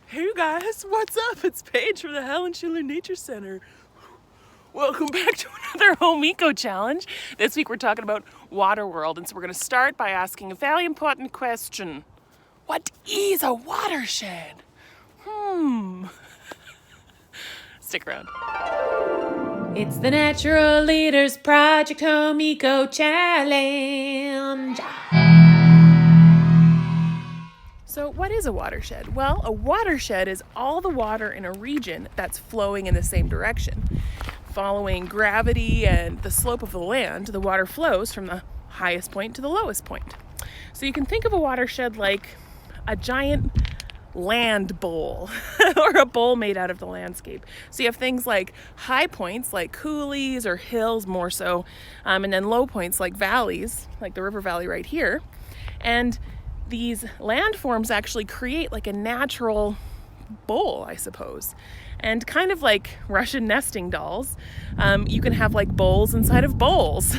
Hey you guys, what's up? It's Paige from the Helen Schuler Nature Center. Welcome back to another Home Eco Challenge. This week we're talking about water world, and so we're going to start by asking a very important question. What is a watershed? Stick around. It's the Natural Leaders Project Home Eco Challenge. So what is a watershed? Well, a watershed is all the water in a region that's flowing in the same direction. Following gravity and the slope of the land, the water flows from the highest point to the lowest point. So you can think of a watershed like a giant land bowl or a bowl made out of the landscape. So you have things like high points like coulees or hills more so, and then low points like valleys, like the river valley right here. And these landforms actually create like a natural bowl, I suppose. And kind of like Russian nesting dolls, you can have like bowls inside of bowls.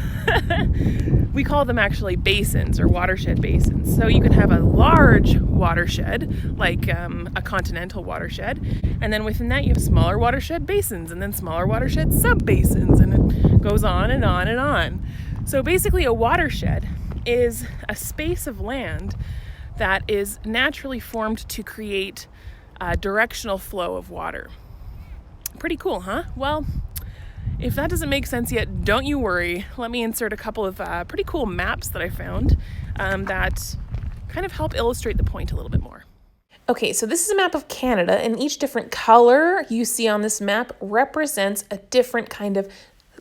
We call them actually basins or watershed basins. So you can have a large watershed, like a continental watershed, and then within that you have smaller watershed basins, and then smaller watershed sub-basins, and it goes on and on and on. So basically a watershed is a space of land that is naturally formed to create a directional flow of water. Pretty cool, huh? Well, if that doesn't make sense yet, don't you worry. Let me insert a couple of pretty cool maps that I found that kind of help illustrate the point a little bit more. Okay, so this is a map of Canada, and each different color you see on this map represents a different kind of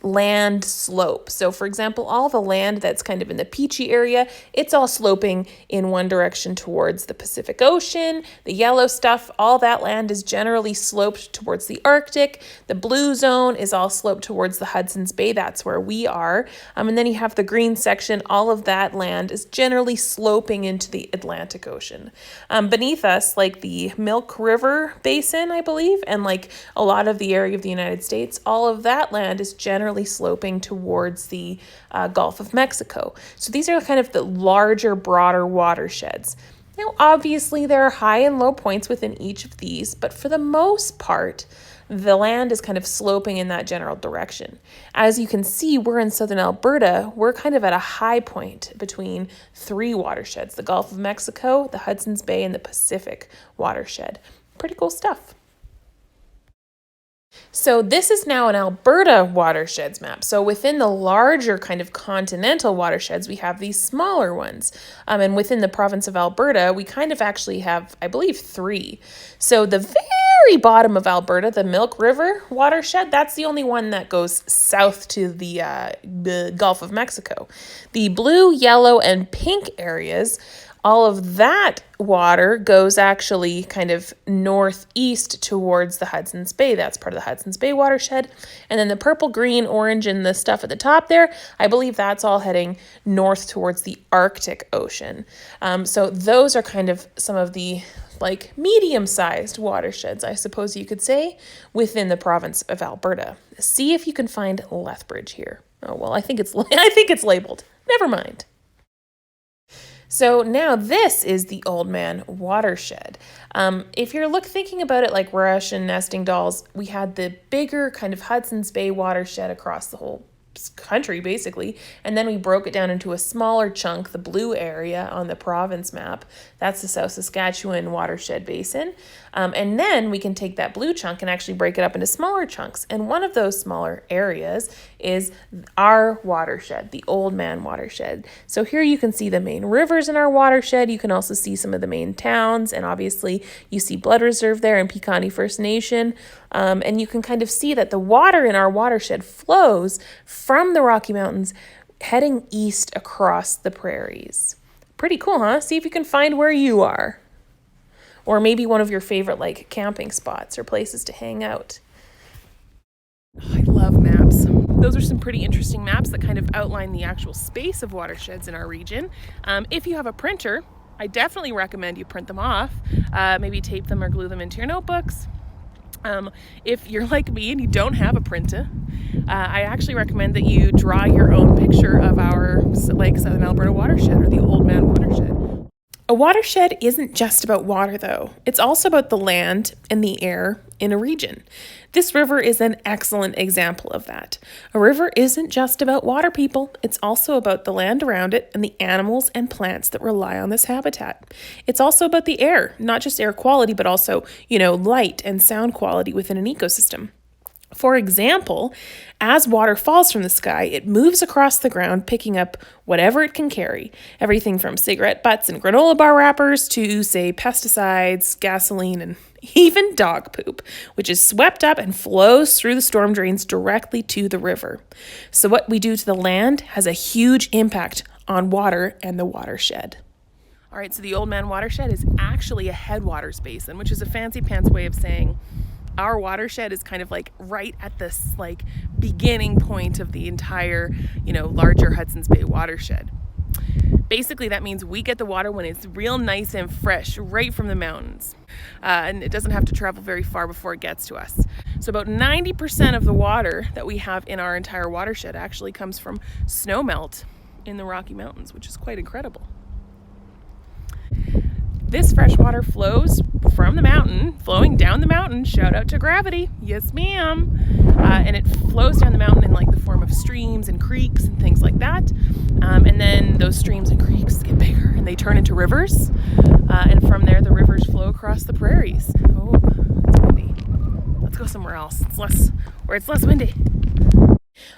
land slope. So for example, all the land that's kind of in the peachy area, it's all sloping in one direction towards the Pacific Ocean. The yellow stuff, all that land is generally sloped towards the Arctic. The blue zone is all sloped towards the Hudson's Bay. That's where we are. And then you have the green section. All of that land is generally sloping into the Atlantic Ocean. Beneath us, like the Milk River Basin, I believe, and like a lot of the area of the United States, all of that land is generally sloping towards the Gulf of Mexico. So these are kind of the larger, broader watersheds. Now, obviously, there are high and low points within each of these, but for the most part, the land is kind of sloping in that general direction. As you can see, we're in southern Alberta. We're kind of at a high point between three watersheds, the Gulf of Mexico, the Hudson's Bay, and the Pacific watershed. Pretty cool stuff. So this is now an Alberta watersheds map. So within the larger kind of continental watersheds, we have these smaller ones. And within the province of Alberta, we kind of actually have, I believe, three. So the very bottom of Alberta, the Milk River watershed, that's the only one that goes south to the Gulf of Mexico. The blue, yellow, and pink areas, all of that water goes actually kind of northeast towards the Hudson's Bay. That's part of the Hudson's Bay watershed. And then the purple, green, orange, and the stuff at the top there, I believe that's all heading north towards the Arctic Ocean. So those are kind of some of the like medium-sized watersheds, I suppose you could say, within the province of Alberta. See if you can find Lethbridge here. Oh, well, I think it's labeled. Never mind. So now this is the Oldman Watershed. If you're thinking about it like Russian nesting dolls, we had the bigger kind of Hudson's Bay watershed across the whole country basically, and then we broke it down into a smaller chunk, the blue area on the province map. That's the South Saskatchewan watershed basin. And then we can take that blue chunk and actually break it up into smaller chunks. And one of those smaller areas is our watershed, the Oldman Watershed. So here you can see the main rivers in our watershed. You can also see some of the main towns, and obviously you see Blood Reserve there and Piikani First Nation. And you can kind of see that the water in our watershed flows from the Rocky Mountains heading east across the prairies. Pretty cool, huh? See if you can find where you are. Or maybe one of your favorite like camping spots or places to hang out. Oh, I love maps. Those are some pretty interesting maps that kind of outline the actual space of watersheds in our region. If you have a printer, I definitely recommend you print them off. Maybe tape them or glue them into your notebooks. If you're like me and you don't have a printer, I actually recommend that you draw your own picture of our Southern Alberta watershed or the Oldman Watershed. A watershed isn't just about water, though. It's also about the land and the air in a region. This river is an excellent example of that. A river isn't just about water, people. It's also about the land around it and the animals and plants that rely on this habitat. It's also about the air, not just air quality, but also, light and sound quality within an ecosystem. For example, as water falls from the sky, it moves across the ground, picking up whatever it can carry. Everything from cigarette butts and granola bar wrappers to, say, pesticides, gasoline, and even dog poop, which is swept up and flows through the storm drains directly to the river. So what we do to the land has a huge impact on water and the watershed. All right, so the Oldman Watershed is actually a headwaters basin, which is a fancy pants way of saying our watershed is kind of like right at this beginning point of the entire, larger Hudson's Bay watershed. Basically, that means we get the water when it's real nice and fresh, right from the mountains. And it doesn't have to travel very far before it gets to us. So about 90% of the water that we have in our entire watershed actually comes from snowmelt in the Rocky Mountains, which is quite incredible. This fresh water flows from the mountain, flowing down the mountain. Shout out to gravity. Yes, ma'am. And it flows down the mountain in the form of streams and creeks and things like that. And then those streams and creeks get bigger and they turn into rivers. And from there, the rivers flow across the prairies. Oh, it's windy. Let's go somewhere else. Where it's less windy.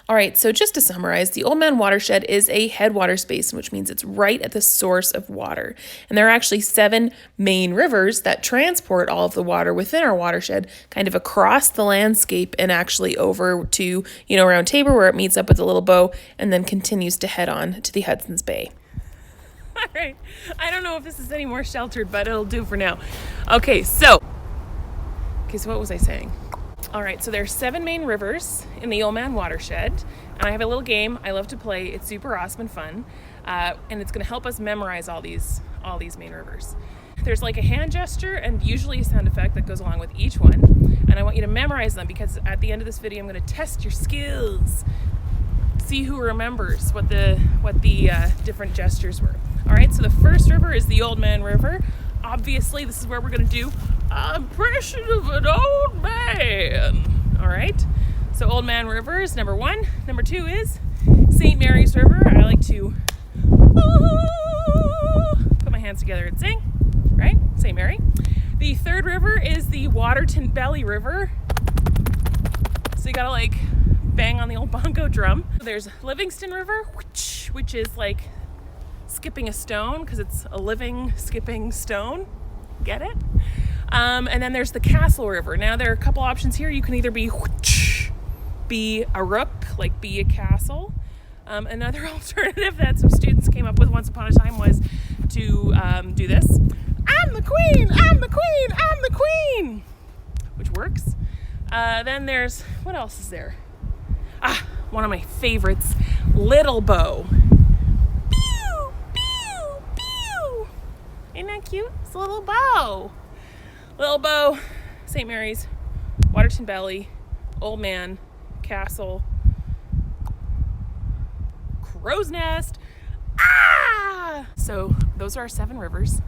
All right, so just to summarize, the Oldman Watershed is a headwaters basin, which means it's right at the source of water. And there are actually 7 main rivers that transport all of the water within our watershed kind of across the landscape and actually over to, around Tabor where it meets up with the Little Bow and then continues to head on to the Hudson's Bay. All right, I don't know if this is any more sheltered, but it'll do for now. Okay, so what was I saying? All right, so there's 7 main rivers in the Oldman Watershed, and I have a little game I love to play. It's super awesome and fun, and it's going to help us memorize all these main rivers. There's a hand gesture and usually a sound effect that goes along with each one, and I want you to memorize them because at the end of this video, I'm going to test your skills, see who remembers what the different gestures were. All right, so the first river is the Oldman River. Obviously, this is where we're going to do impression of an old man. All right. So Oldman River is number 1. Number 2 is St. Mary's River. I like to put my hands together and sing. Right? St. Mary. The third river is the Waterton Belly River. So you gotta bang on the old bongo drum. There's Livingston River, which is skipping a stone because it's a living skipping stone. Get it? And then there's the Castle River. Now there are a couple options here. You can either be a rook, be a castle. Another alternative that some students came up with once upon a time was to do this. I'm the queen, I'm the queen, I'm the queen, which works. Then there's, what else is there? One of my favorites, Little Bow. Isn't that cute? It's a little bow. Little Bow, St. Mary's, Waterton Belly, Oldman, Castle, Crow's Nest. So those are our 7 rivers.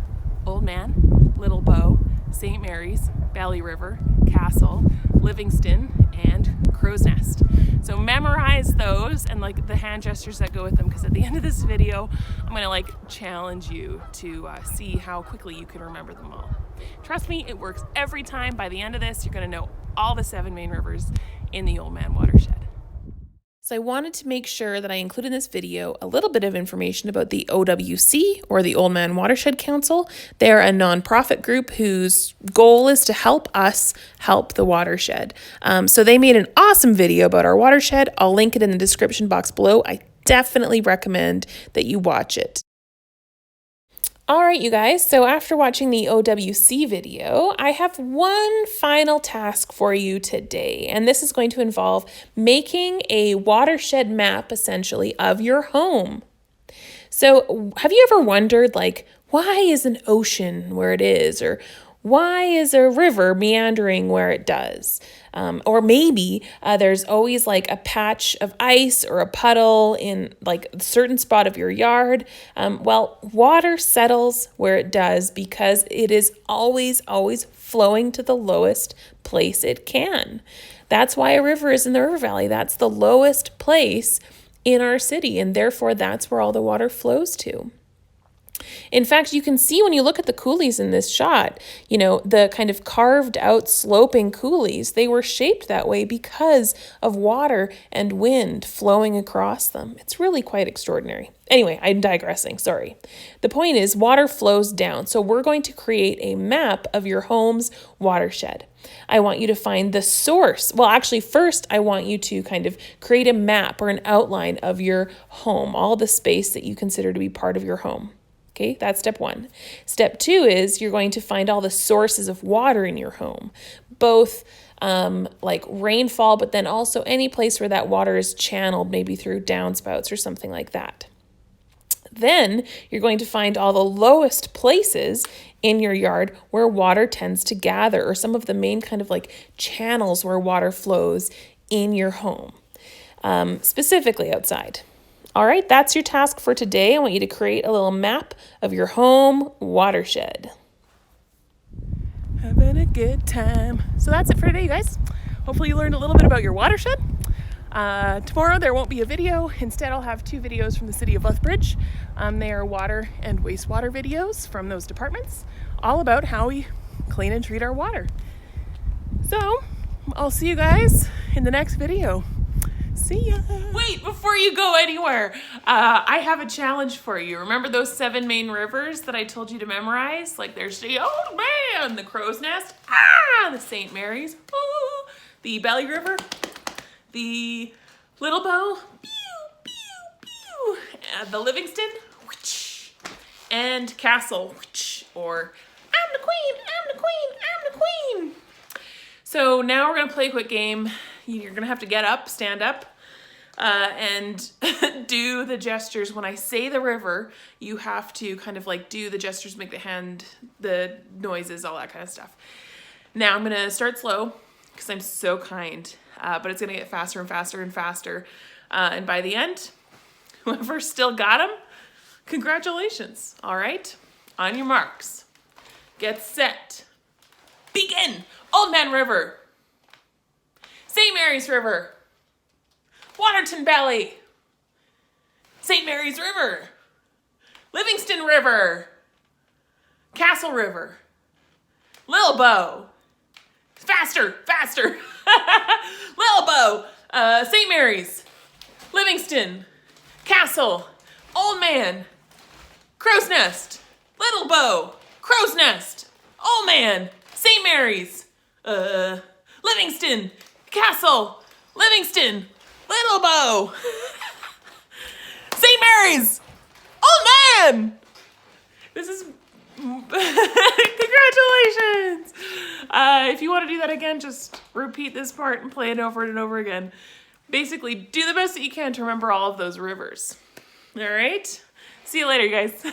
Oldman, Little Bow, St. Mary's, Belly River, Castle, Livingston, and Crow's Nest. So memorize those and the hand gestures that go with them, because at the end of this video, I'm gonna challenge you to see how quickly you can remember them all. Trust me, it works every time. By the end of this, you're gonna know all the 7 main rivers in the Oldman Watershed. So I wanted to make sure that I included in this video a little bit of information about the OWC, or the Oldman Watershed Council. They're a nonprofit group whose goal is to help us help the watershed. So they made an awesome video about our watershed. I'll link it in the description box below. I definitely recommend that you watch it. All right, you guys, so after watching the OWC video, I have one final task for you today, and this is going to involve making a watershed map, essentially, of your home. So have you ever wondered, why is an ocean where it is, or why is a river meandering where it does? Or maybe there's always like a patch of ice or a puddle in like a certain spot of your yard. Well, water settles where it does because it is always flowing to the lowest place it can. That's why a river is in the river valley. That's the lowest place in our city, and therefore that's where all the water flows to. In fact, you can see when you look at the coulees in this shot, the kind of carved out sloping coulees, they were shaped that way because of water and wind flowing across them. It's really quite extraordinary. Anyway, I'm digressing, sorry. The point is water flows down. So we're going to create a map of your home's watershed. I want you to find the source. Well, actually, first, I want you to kind of create a map or an outline of your home, all the space that you consider to be part of your home. Okay, that's step one. Step two is you're going to find all the sources of water in your home, both like rainfall, but then also any place where that water is channeled, maybe through downspouts or something like that. Then you're going to find all the lowest places in your yard where water tends to gather, or some of the main kind of like channels where water flows in your home, specifically outside. All right, that's your task for today. I want you to create a little map of your home watershed. Having a good time. So that's it for today, you guys. Hopefully you learned a little bit about your watershed. Tomorrow there won't be a video. Instead, I'll have 2 videos from the city of Lethbridge. They are water and wastewater videos from those departments, all about how we clean and treat our water. So I'll see you guys in the next video. See ya. Wait, before you go anywhere, I have a challenge for you. Remember those 7 main rivers that I told you to memorize? Like there's the Oldman, the Crow's Nest, the St. Mary's, the Belly River, the Little Bow, the Livingston, and Castle, or I'm the queen, I'm the queen, I'm the queen. So now we're going to play a quick game. You're going to have to get up, stand up, and do the gestures. When I say the river, you have to kind of like do the gestures, make the hand, the noises, all that kind of stuff. Now I'm going to start slow because I'm so kind, but it's going to get faster and faster and faster. And by the end, whoever still got them, congratulations. All right, on your marks, get set, begin. Oldman River, St. Mary's River, Waterton Valley, St. Mary's River, Livingston River, Castle River, Little Bow, faster, Little Bow, St. Mary's, Livingston, Castle, Oldman, Crow's Nest, Little Bow, Crow's Nest, Oldman, St. Mary's, Livingston, Castle, Livingston, Little Bow, St. Mary's, Oldman. This is congratulations. If you want to do that again, just repeat this part and play it over and over again. Basically, do the best that you can to remember all of those rivers. All right? See you later, you guys.